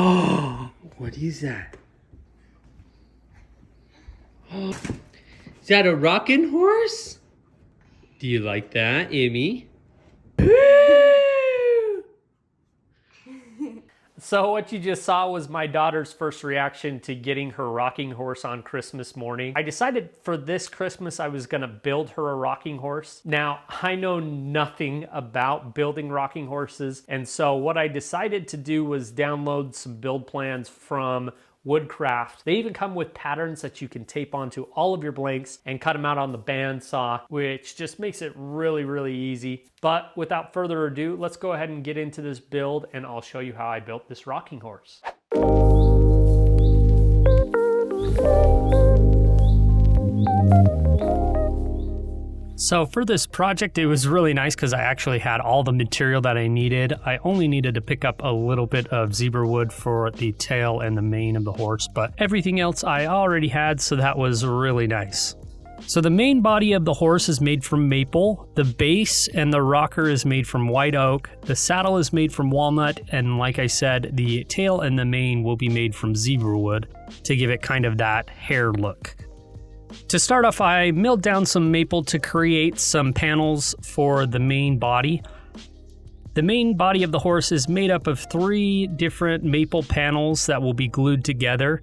Oh, what is that? Oh, is that a rocking horse? Do you like that, Emmy? So what you just saw was my daughter's first reaction to getting her rocking horse on Christmas morning. I decided for this Christmas I was gonna build her a rocking horse. Now, I know nothing about building rocking horses, and so what I decided to do was download some build plans from Woodcraft. They even come with patterns that you can tape onto all of your blanks and cut them out on the bandsaw, which just makes it really, really easy. But without further ado, let's go ahead and get into this build and I'll show you how I built this rocking horse. So for this project, it was really nice because I actually had all the material that I needed. I only needed to pick up a little bit of zebra wood for the tail and the mane of the horse, but everything else I already had, so that was really nice. So the main body of the horse is made from maple, the base and the rocker is made from white oak, the saddle is made from walnut, and like I said, the tail and the mane will be made from zebra wood to give it kind of that hair look. To start off, I milled down some maple to create some panels for the main body. The main body of the horse is made up of 3 different maple panels that will be glued together.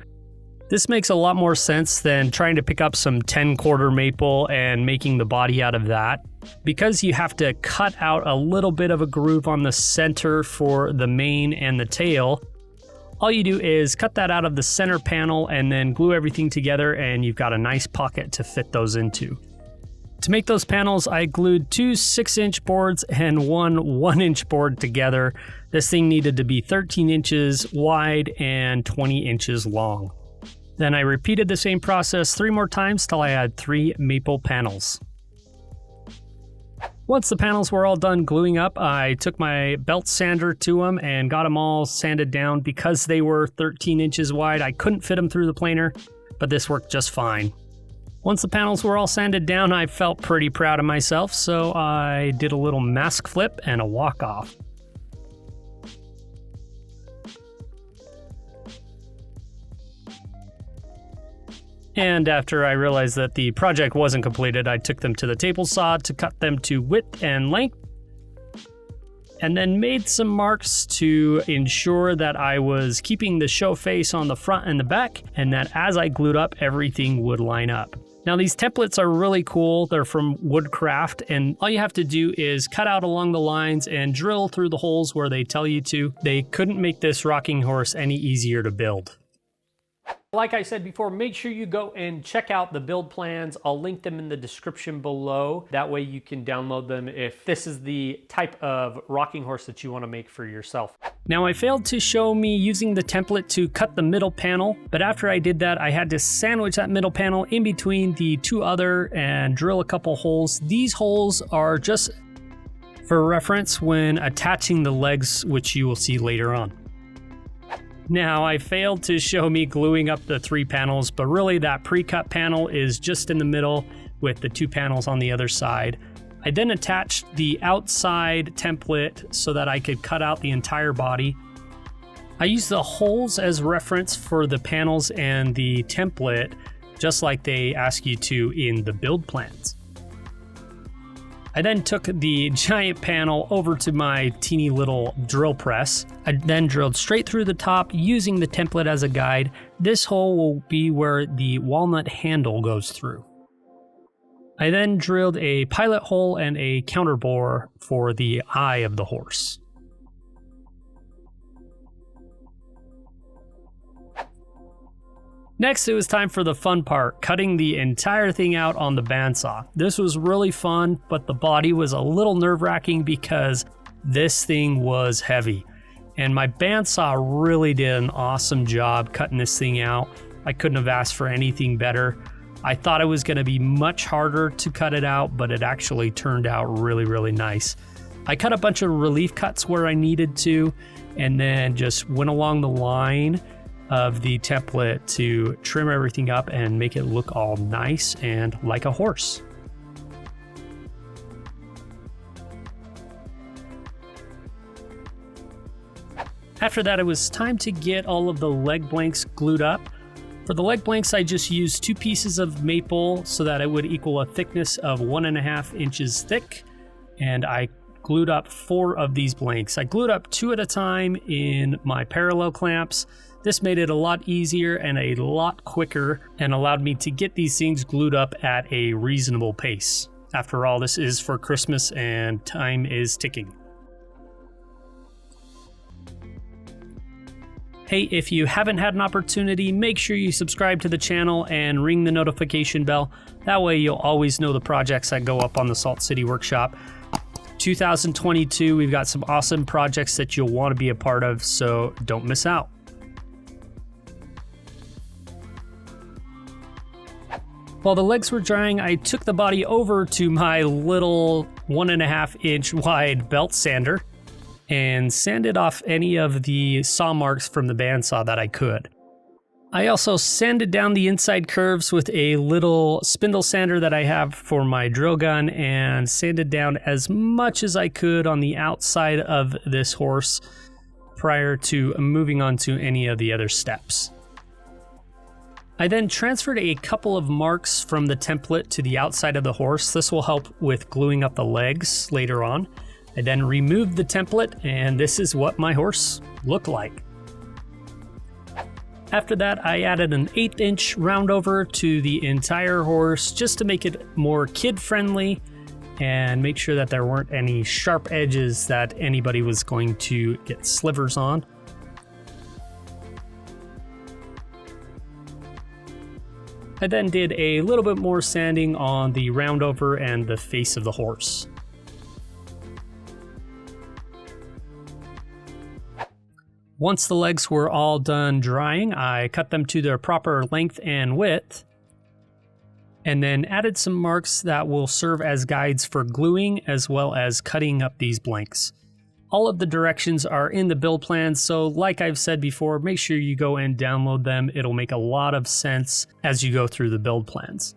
This makes a lot more sense than trying to pick up some 10-quarter maple and making the body out of that. Because you have to cut out a little bit of a groove on the center for the mane and the tail, all you do is cut that out of the center panel and then glue everything together and you've got a nice pocket to fit those into. To make those panels, I glued 2 6-inch boards and 1 1-inch board together. This thing needed to be 13 inches wide and 20 inches long. Then I repeated the same process 3 more times till I had 3 maple panels. Once the panels were all done gluing up, I took my belt sander to them and got them all sanded down. Because they were 13 inches wide, I couldn't fit them through the planer, but this worked just fine. Once the panels were all sanded down, I felt pretty proud of myself, so I did a little mask flip and a walk off. And after I realized that the project wasn't completed, I took them to the table saw to cut them to width and length, and then made some marks to ensure that I was keeping the show face on the front and the back, and that as I glued up, everything would line up. Now these templates are really cool. They're from Woodcraft, and all you have to do is cut out along the lines and drill through the holes where they tell you to. They couldn't make this rocking horse any easier to build. Like I said before, make sure you go and check out the build plans. I'll link them in the description below. That way you can download them if this is the type of rocking horse that you want to make for yourself. Now I failed to show me using the template to cut the middle panel, but after I did that, I had to sandwich that middle panel in between the 2 other and drill a couple holes. These holes are just for reference when attaching the legs, which you will see later on. Now, I failed to show me gluing up the 3 panels, but really that pre-cut panel is just in the middle with the 2 panels on the other side. I then attached the outside template so that I could cut out the entire body. I used the holes as reference for the panels and the template, just like they ask you to in the build plans. I then took the giant panel over to my teeny little drill press. I then drilled straight through the top using the template as a guide. This hole will be where the walnut handle goes through. I then drilled a pilot hole and a counterbore for the eye of the horse. Next, it was time for the fun part, cutting the entire thing out on the bandsaw. This was really fun, but the body was a little nerve-wracking because this thing was heavy. And my bandsaw really did an awesome job cutting this thing out. I couldn't have asked for anything better. I thought it was going to be much harder to cut it out, but it actually turned out really, really nice. I cut a bunch of relief cuts where I needed to, and then just went along the line of the template to trim everything up and make it look all nice and like a horse. After that, it was time to get all of the leg blanks glued up. For the leg blanks, I just used 2 pieces of maple so that it would equal a thickness of 1.5 inches thick, and I glued up 4 of these blanks. I glued up 2 at a time in my parallel clamps. This made it a lot easier and a lot quicker and allowed me to get these things glued up at a reasonable pace. After all, this is for Christmas and time is ticking. Hey, if you haven't had an opportunity, make sure you subscribe to the channel and ring the notification bell. That way you'll always know the projects that go up on the Salt City Workshop. 2022, we've got some awesome projects that you'll want to be a part of, so don't miss out. While the legs were drying, I took the body over to my little 1.5 inch wide belt sander and sanded off any of the saw marks from the bandsaw that I could. I also sanded down the inside curves with a little spindle sander that I have for my drill gun and sanded down as much as I could on the outside of this horse prior to moving on to any of the other steps. I then transferred a couple of marks from the template to the outside of the horse. This will help with gluing up the legs later on. I then removed the template, and this is what my horse looked like. After that, I added an 1/8 inch roundover to the entire horse just to make it more kid-friendly and make sure that there weren't any sharp edges that anybody was going to get slivers on. I then did a little bit more sanding on the roundover and the face of the horse. Once the legs were all done drying, I cut them to their proper length and width, and then added some marks that will serve as guides for gluing as well as cutting up these blanks. All of the directions are in the build plans, so like I've said before, make sure you go and download them. It'll make a lot of sense as you go through the build plans.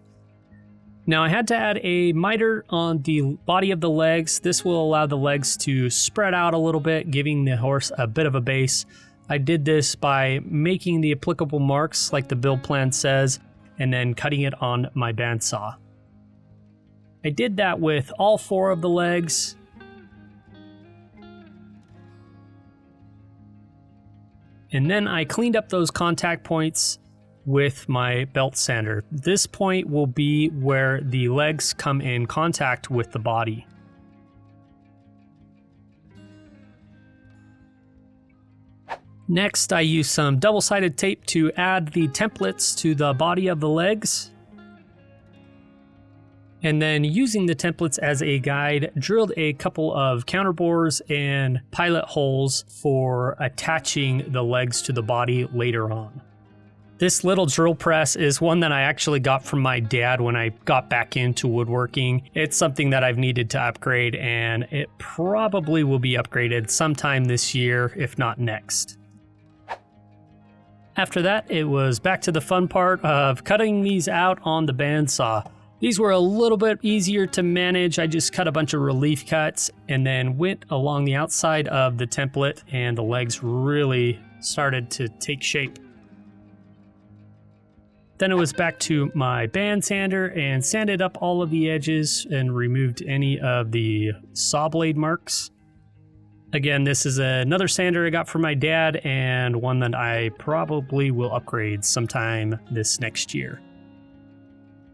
Now I had to add a miter on the body of the legs. This will allow the legs to spread out a little bit, giving the horse a bit of a base. I did this by making the applicable marks like the build plan says, and then cutting it on my bandsaw. I did that with all 4 of the legs. And then I cleaned up those contact points with my belt sander. This point will be where the legs come in contact with the body. Next, I used some double-sided tape to add the templates to the body of the legs. And then using the templates as a guide, drilled a couple of counterbores and pilot holes for attaching the legs to the body later on. This little drill press is one that I actually got from my dad when I got back into woodworking. It's something that I've needed to upgrade, and it probably will be upgraded sometime this year, if not next. After that, it was back to the fun part of cutting these out on the bandsaw. These were a little bit easier to manage. I just cut a bunch of relief cuts and then went along the outside of the template, and the legs really started to take shape. Then it was back to my band sander and sanded up all of the edges and removed any of the saw blade marks. Again, this is another sander I got from my dad and one that I probably will upgrade sometime this next year.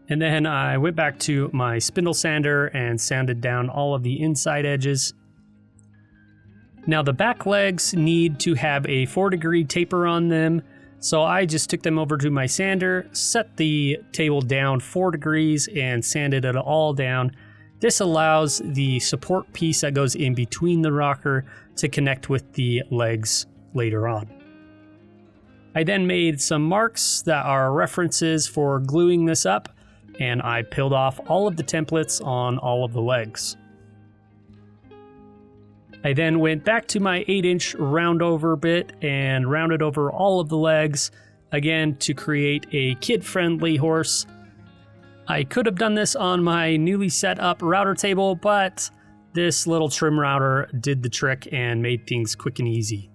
And then I went back to my spindle sander and sanded down all of the inside edges. Now the back legs need to have a 4-degree taper on them, so I just took them over to my sander, set the table down 4 degrees and sanded it all down. This allows the support piece that goes in between the rocker to connect with the legs later on. I then made some marks that are references for gluing this up, and I peeled off all of the templates on all of the legs. I then went back to my 8-inch roundover bit and rounded over all of the legs, again to create a kid-friendly horse. I could have done this on my newly set up router table, but this little trim router did the trick and made things quick and easy.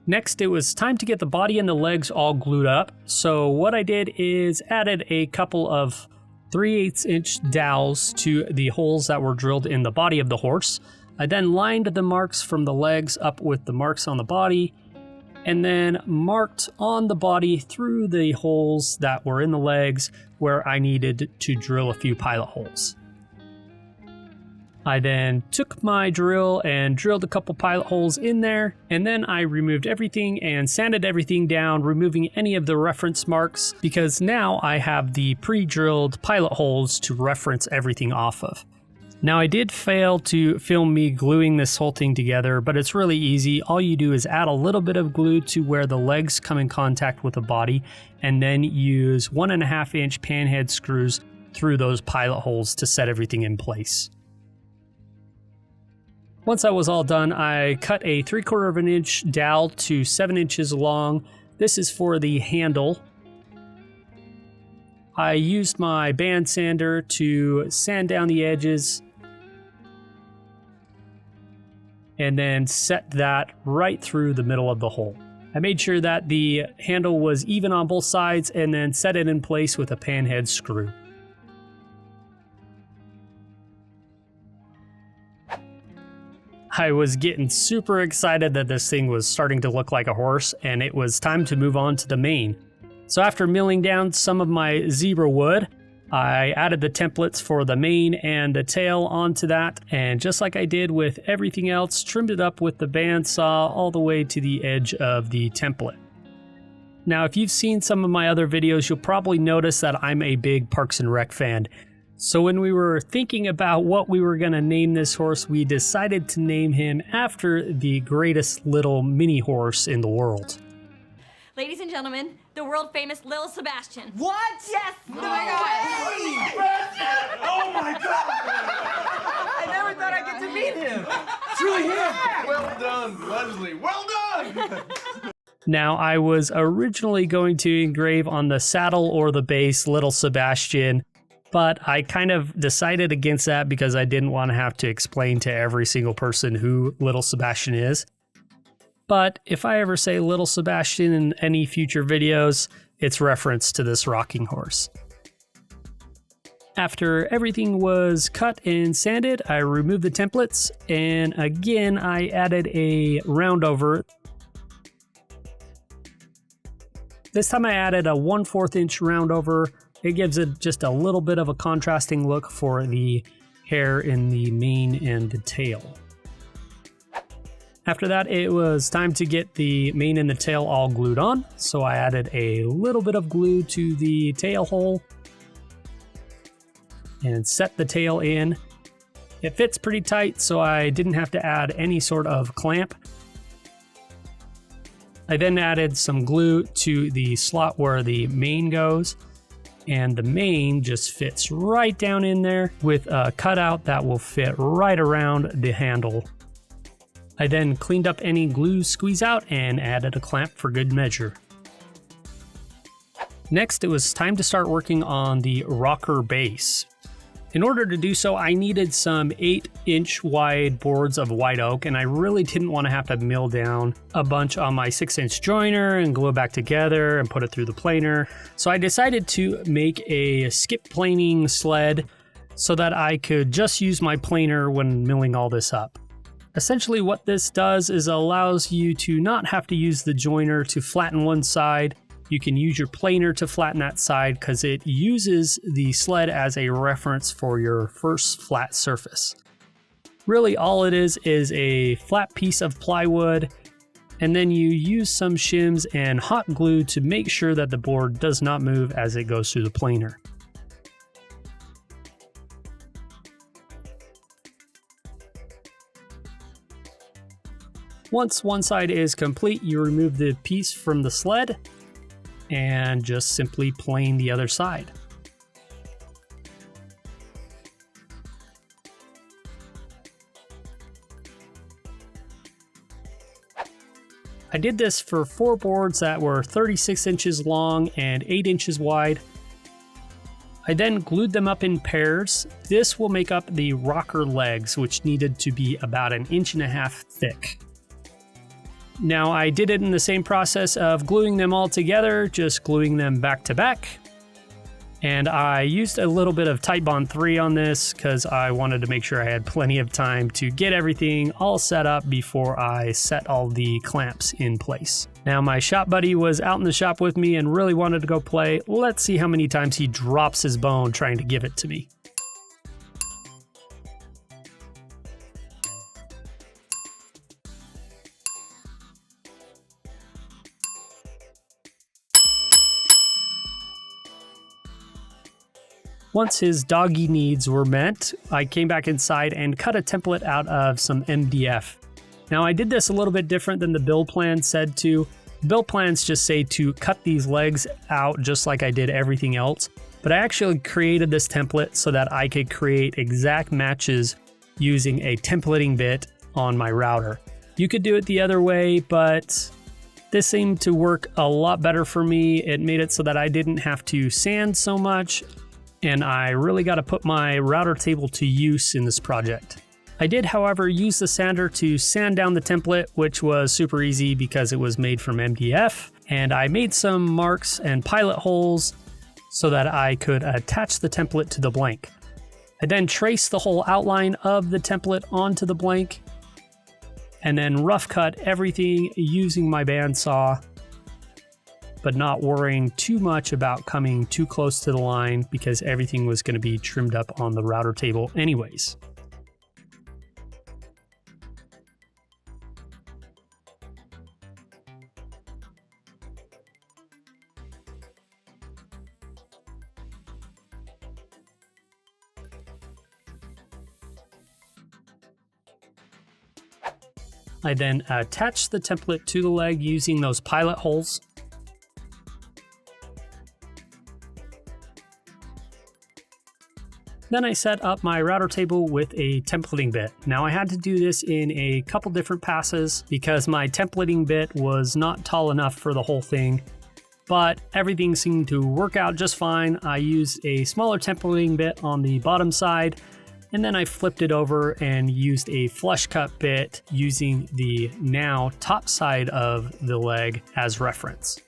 Next, it was time to get the body and the legs all glued up. So what I did is added a couple of 3/8 inch dowels to the holes that were drilled in the body of the horse. I then lined the marks from the legs up with the marks on the body, and then marked on the body through the holes that were in the legs where I needed to drill a few pilot holes. I then took my drill and drilled a couple pilot holes in there, and then I removed everything and sanded everything down, removing any of the reference marks, because now I have the pre-drilled pilot holes to reference everything off of. Now, I did fail to film me gluing this whole thing together, but it's really easy. All you do is add a little bit of glue to where the legs come in contact with the body, and then use 1.5 inch panhead screws through those pilot holes to set everything in place. Once that was all done, I cut a 3/4 inch dowel to 7 inches long. This is for the handle. I used my band sander to sand down the edges and then set that right through the middle of the hole. I made sure that the handle was even on both sides and then set it in place with a panhead screw. I was getting super excited that this thing was starting to look like a horse, and it was time to move on to the mane. So after milling down some of my zebra wood, I added the templates for the mane and the tail onto that, and just like I did with everything else, trimmed it up with the bandsaw all the way to the edge of the template. Now, if you've seen some of my other videos, you'll probably notice that I'm a big Parks and Rec fan. So when we were thinking about what we were going to name this horse, we decided to name him after the greatest little mini horse in the world. Ladies and gentlemen, the world famous Lil Sebastian. What? Yes! Oh my God! Sebastian! Oh my God! I never thought I'd get to meet him. It's really him! Well done, Leslie. Well done! Now, I was originally going to engrave on the saddle or the base Little Sebastian, but I kind of decided against that because I didn't want to have to explain to every single person who Little Sebastian is. But if I ever say Little Sebastian in any future videos, it's reference to this rocking horse. After everything was cut and sanded, I removed the templates, and again I added a roundover. This time I added a 1/4 inch roundover. It gives it just a little bit of a contrasting look for the hair in the mane and the tail. After that, it was time to get the mane and the tail all glued on, so I added a little bit of glue to the tail hole and set the tail in. It fits pretty tight, so I didn't have to add any sort of clamp. I then added some glue to the slot where the mane goes, and the mane just fits right down in there with a cutout that will fit right around the handle. I then cleaned up any glue squeeze out and added a clamp for good measure. Next, it was time to start working on the rocker base. In order to do so, I needed some 8-inch wide boards of white oak, and I really didn't want to have to mill down a bunch on my 6-inch joiner and glue it back together and put it through the planer. So I decided to make a skip planing sled so that I could just use my planer when milling all this up. Essentially what this does is allows you to not have to use the joiner to flatten one side. You can use your planer to flatten that side because it uses the sled as a reference for your first flat surface. Really all it is a flat piece of plywood, and then you use some shims and hot glue to make sure that the board does not move as it goes through the planer. Once one side is complete, you remove the piece from the sled and just simply plane the other side. I did this for 4 boards that were 36 inches long and 8 inches wide. I then glued them up in pairs. This will make up the rocker legs, which needed to be about 1.5 inches thick. Now I did it in the same process of gluing them all together, just gluing them back to back. And I used a little bit of Titebond 3 on this because I wanted to make sure I had plenty of time to get everything all set up before I set all the clamps in place. Now my shop buddy was out in the shop with me and really wanted to go play. Let's see how many times he drops his bone trying to give it to me. Once his doggy needs were met, I came back inside and cut a template out of some MDF. Now I did this a little bit different than the build plan said to. Build plans just say to cut these legs out just like I did everything else, but I actually created this template so that I could create exact matches using a templating bit on my router. You could do it the other way, but this seemed to work a lot better for me. It made it so that I didn't have to sand so much, and I really got to put my router table to use in this project. I did, however, use the sander to sand down the template, which was super easy because it was made from MDF, and I made some marks and pilot holes so that I could attach the template to the blank. I then traced the whole outline of the template onto the blank, and then rough cut everything using my bandsaw, but not worrying too much about coming too close to the line because everything was going to be trimmed up on the router table anyways. I then attached the template to the leg using those pilot holes. Then I set up my router table with a templating bit. Now I had to do this in a couple different passes because my templating bit was not tall enough for the whole thing, but everything seemed to work out just fine. I used a smaller templating bit on the bottom side, and then I flipped it over and used a flush cut bit using the now top side of the leg as reference.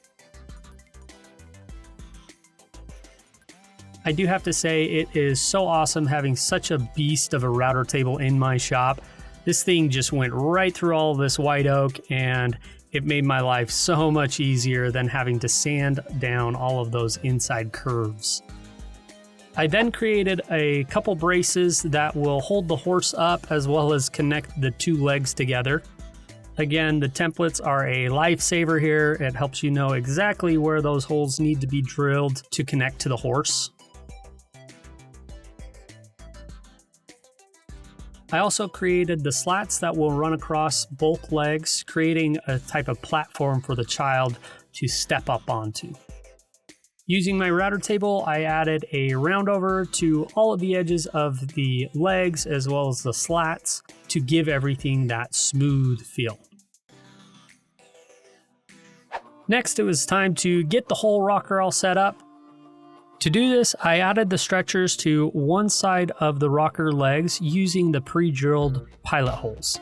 I do have to say it is so awesome having such a beast of a router table in my shop. This thing just went right through all of this white oak, and it made my life so much easier than having to sand down all of those inside curves. I then created a couple braces that will hold the horse up as well as connect the two legs together. Again, the templates are a lifesaver here. It helps you know exactly where those holes need to be drilled to connect to the horse. I also created the slats that will run across both legs, creating a type of platform for the child to step up onto. Using my router table, I added a roundover to all of the edges of the legs as well as the slats to give everything that smooth feel. Next, it was time to get the whole rocker all set up. To do this, I added the stretchers to one side of the rocker legs using the pre-drilled pilot holes.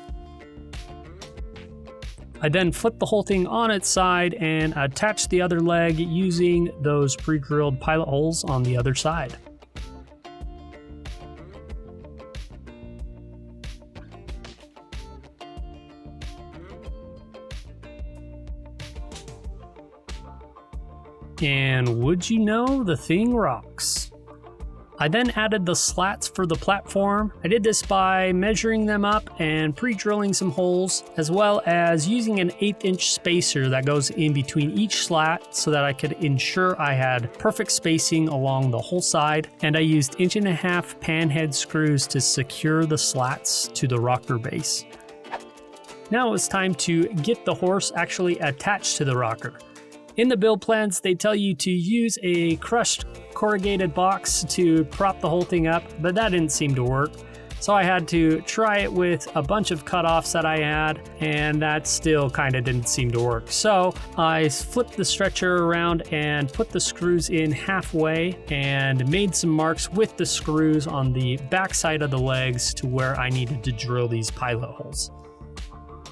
I then flipped the whole thing on its side and attached the other leg using those pre-drilled pilot holes on the other side. And would you know, the thing rocks. I then added the slats for the platform. I did this by measuring them up and pre-drilling some holes, as well as using an 1/8-inch spacer that goes in between each slat so that I could ensure I had perfect spacing along the whole side. And I used 1.5-inch panhead screws to secure the slats to the rocker base. Now it's time to get the horse actually attached to the rocker. In the build plans, they tell you to use a crushed corrugated box to prop the whole thing up, but that didn't seem to work. So I had to try it with a bunch of cutoffs that I had, and that still kind of didn't seem to work. So I flipped the stretcher around and put the screws in halfway and made some marks with the screws on the back side of the legs to where I needed to drill these pilot holes.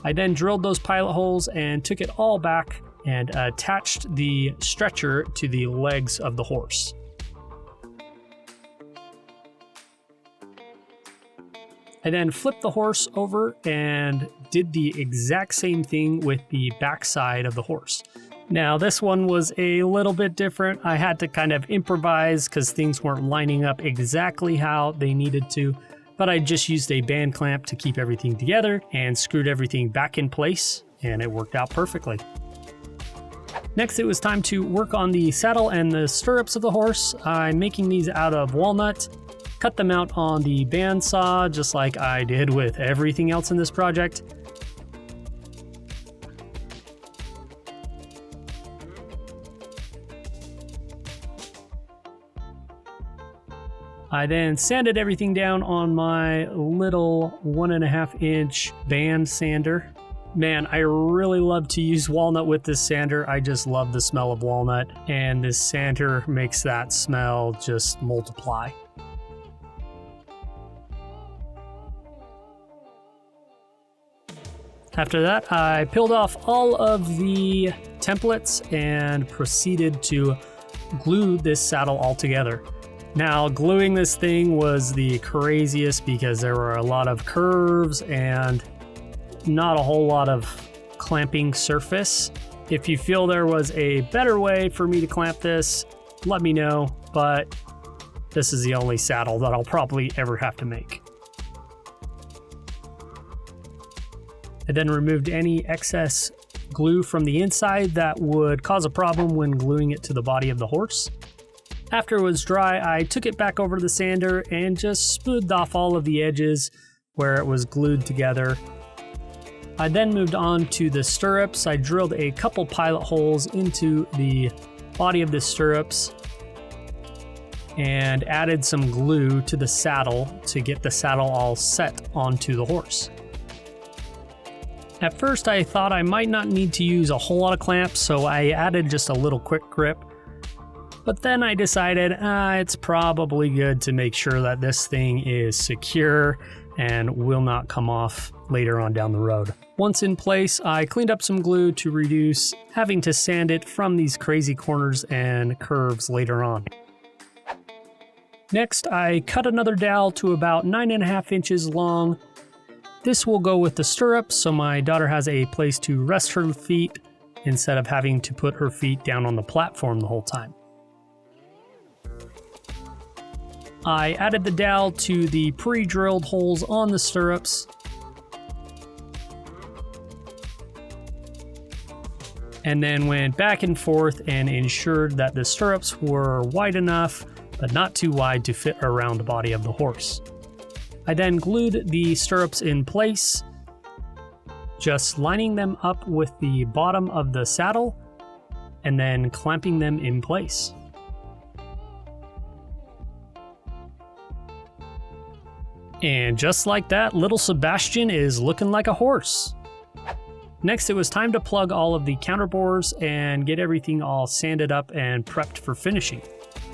I then drilled those pilot holes and took it all back and attached the stretcher to the legs of the horse. I then flipped the horse over and did the exact same thing with the backside of the horse. Now, this one was a little bit different. I had to kind of improvise because things weren't lining up exactly how they needed to, but I just used a band clamp to keep everything together and screwed everything back in place, and it worked out perfectly. Next, it was time to work on the saddle and the stirrups of the horse. I'm making these out of walnut. Cut them out on the bandsaw, just like I did with everything else in this project. I then sanded everything down on my little 1.5-inch band sander. Man, I really love to use walnut with this sander. I just love the smell of walnut, and this sander makes that smell just multiply. After that, I peeled off all of the templates and proceeded to glue this saddle all together. Now, gluing this thing was the craziest because there were a lot of curves and not a whole lot of clamping surface. If you feel there was a better way for me to clamp this, let me know, but this is the only saddle that I'll probably ever have to make. I then removed any excess glue from the inside that would cause a problem when gluing it to the body of the horse. After it was dry, I took it back over to the sander and just smoothed off all of the edges where it was glued together. I then moved on to the stirrups. I drilled a couple pilot holes into the body of the stirrups and added some glue to the saddle to get the saddle all set onto the horse. At first, I thought I might not need to use a whole lot of clamps, so I added just a little quick grip. But then I decided it's probably good to make sure that this thing is secure and will not come off later on down the road. Once in place, I cleaned up some glue to reduce having to sand it from these crazy corners and curves later on. Next, I cut another dowel to about 9.5 inches long. This will go with the stirrups, so my daughter has a place to rest her feet instead of having to put her feet down on the platform the whole time. I added the dowel to the pre-drilled holes on the stirrups. And then went back and forth and ensured that the stirrups were wide enough, but not too wide to fit around the body of the horse. I then glued the stirrups in place, just lining them up with the bottom of the saddle and then clamping them in place. And just like that, little Sebastian is looking like a horse. Next, it was time to plug all of the counterbores and get everything all sanded up and prepped for finishing.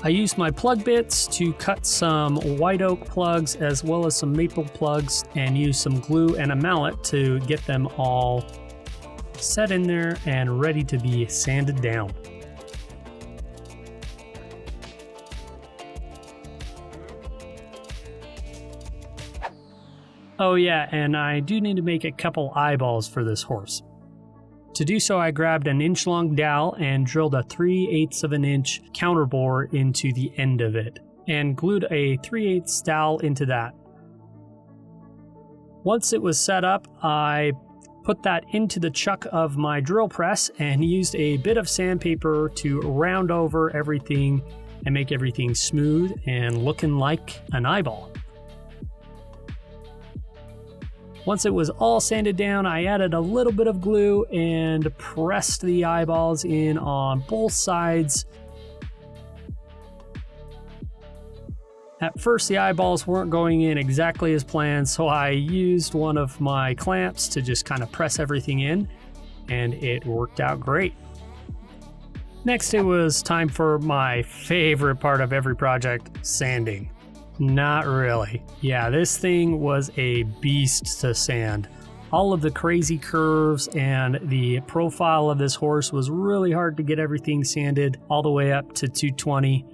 I used my plug bits to cut some white oak plugs as well as some maple plugs and used some glue and a mallet to get them all set in there and ready to be sanded down. Oh yeah, and I do need to make a couple eyeballs for this horse. To do so, I grabbed an inch-long dowel and drilled a 3/8 of an inch counterbore into the end of it, and glued a 3/8 dowel into that. Once it was set up, I put that into the chuck of my drill press and used a bit of sandpaper to round over everything and make everything smooth and looking like an eyeball. Once it was all sanded down, I added a little bit of glue and pressed the eyeballs in on both sides. At first, the eyeballs weren't going in exactly as planned, so I used one of my clamps to just kind of press everything in, and it worked out great. Next, it was time for my favorite part of every project, sanding. Not really. Yeah, this thing was a beast to sand. all of the crazy curves, and the profile of this horse was really hard to get everything sanded all the way up to 220.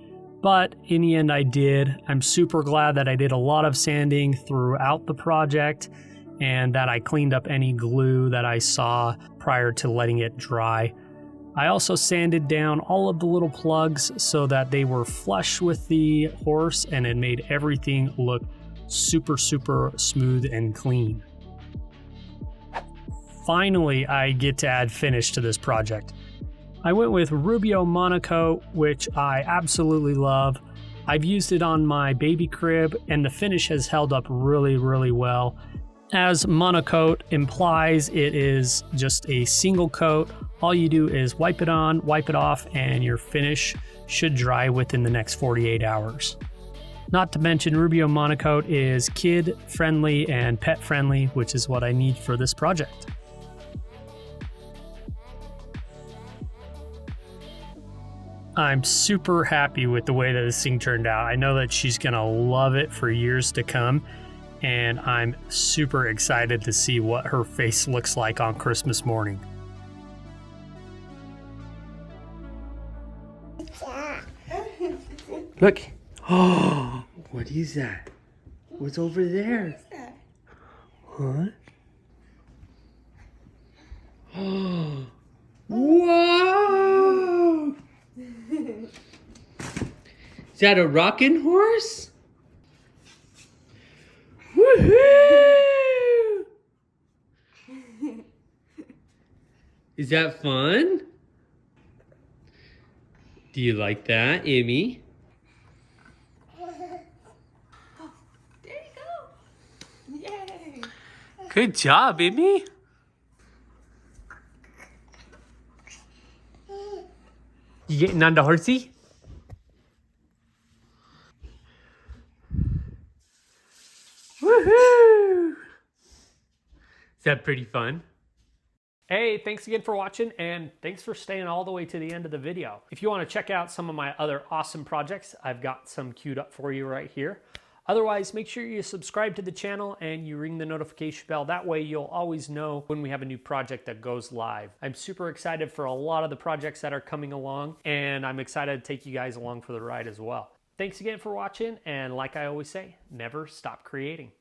But in the end I did. I'm super glad that I did a lot of sanding throughout the project and that I cleaned up any glue that I saw prior to letting it dry. I also sanded down all of the little plugs so that they were flush with the horse, and it made everything look super smooth and clean. Finally, I get to add finish to this project. I went with Rubio Monocoat, which I absolutely love. I've used it on my baby crib, and the finish has held up really well. As Monocoat implies, it is just a single coat. All you do is wipe it on, wipe it off, and your finish should dry within the next 48 hours. Not to mention, Rubio Monocoat is kid friendly and pet friendly, which is what I need for this project. I'm super happy with the way that this thing turned out. I know that she's gonna love it for years to come, and I'm super excited to see what her face looks like on Christmas morning. Look. Oh, what is that? What's over there? Huh? Oh, whoa! Is that a rocking horse? Woohoo! Is that fun? Do you like that, Amy? There you go. Yay. Good job, Amy. You getting on the horsey? Woohoo! Is that pretty fun? Hey, thanks again for watching, and thanks for staying all the way to the end of the video. If you want to check out some of my other awesome projects, I've got some queued up for you right here. Otherwise, make sure you subscribe to the channel and you ring the notification bell. That way you'll always know when we have a new project that goes live. I'm super excited for a lot of the projects that are coming along, and I'm excited to take you guys along for the ride as well. Thanks again for watching, and like I always say, never stop creating.